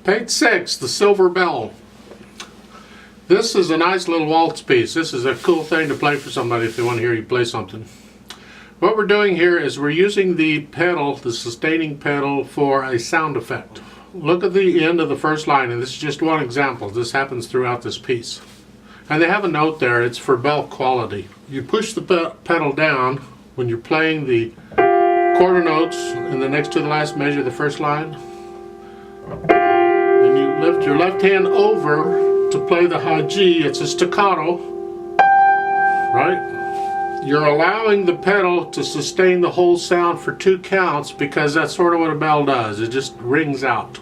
Page 6, the silver bell. This is a nice little waltz piece. This is a cool thing to play for somebody if they want to hear you play something. What we're doing here is we're using the pedal, the sustaining pedal, for a sound effect. Look at the end of the first line, and this is just one example. This happens throughout this piece. And they have a note there, it's for bell quality. You push the pedal down when you're playing the quarter notes in the next to the last measure of the first line. Then you lift your left hand over to play the high G. It's a staccato, right? You're allowing the pedal to sustain the whole sound for 2 counts because that's sort of what a bell does. It just rings out.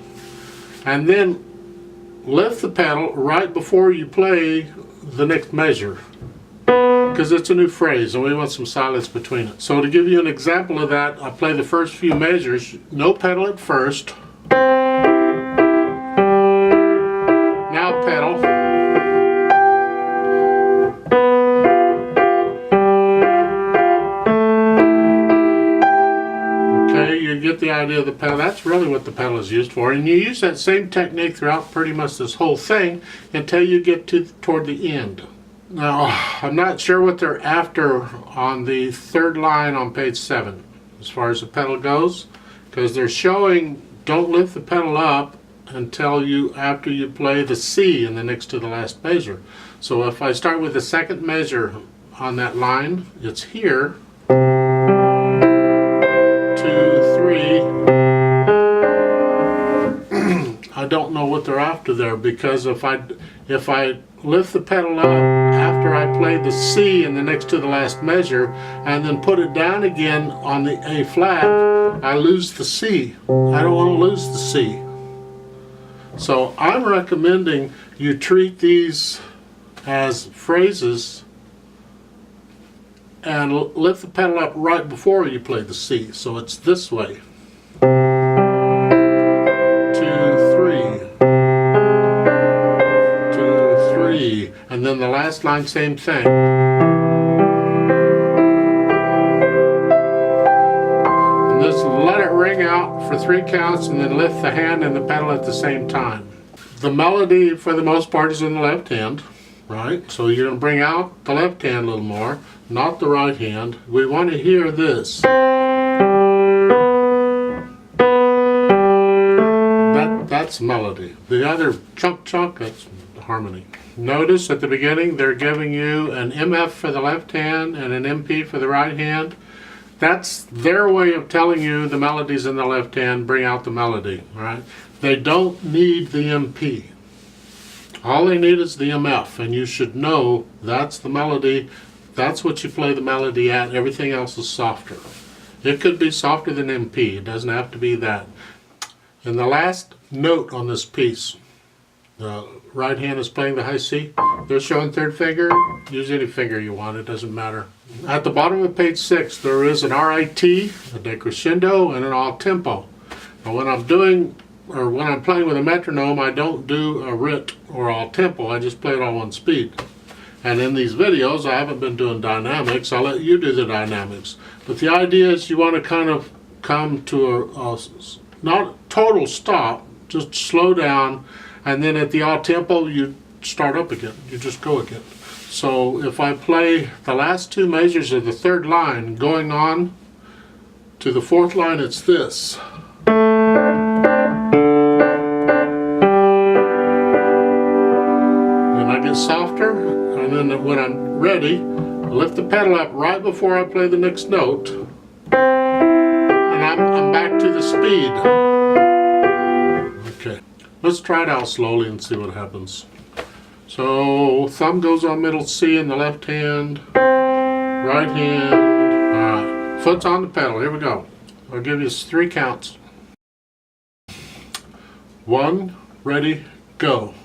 And then lift the pedal right before you play the next measure, because it's a new phrase and we want some silence between it. So to give you an example of that, I play the first few measures, no pedal at first, now pedal, okay, you get the idea of the pedal. That's really what the pedal is used for, and you use that same technique throughout pretty much this whole thing until you get toward the end. Now, I'm not sure what they're after on the third line on page 7 as far as the pedal goes, because they're showing don't lift the pedal up until after you play the C in the next to the last measure. So if I start with the second measure on that line, it's here, 2, 3. I don't know what they're after there, because if I lift the pedal up after I play the C in the next to the last measure and then put it down again on the A flat, I lose the C. I don't want to lose the C. So I'm recommending you treat these as phrases and lift the pedal up right before you play the C. So it's this way. 2, 3. And then the last line, same thing. And just let it ring out for 3 counts and then lift the hand and the pedal at the same time. The melody for the most part is in the left hand, right? So you're going to bring out the left hand a little more, not the right hand. We want to hear this. That's melody. The other chunk, that's harmony. Notice at the beginning they're giving you an MF for the left hand and an MP for the right hand. That's their way of telling you the melody's in the left hand, bring out the melody, right? They don't need the MP. All they need is the MF, and you should know that's the melody. That's what you play the melody at. Everything else is softer. It could be softer than MP. It doesn't have to be that. And the last note on this piece, the right hand is playing the high C. They're showing third finger. Use any finger you want, it doesn't matter. At the bottom of page 6, there is an RIT, a decrescendo, and an all tempo. Now when I'm playing with a metronome, I don't do a RIT or all tempo, I just play it on one speed. And in these videos, I haven't been doing dynamics. I'll let you do the dynamics. But the idea is you want to kind of come to a not total stop, just slow down, and then at the all tempo you start up again, you just go again. So if I play the last 2 measures of the third line going on to the fourth line, it's this. Then I get softer, and then when I'm ready, I lift the pedal up right before I play the next note, and I'm back to the speed. Okay, let's try it out slowly and see what happens. So thumb goes on middle C in the left hand, right hand, alright, foot's on the pedal, here we go. I'll give you 3 counts. 1, ready, go.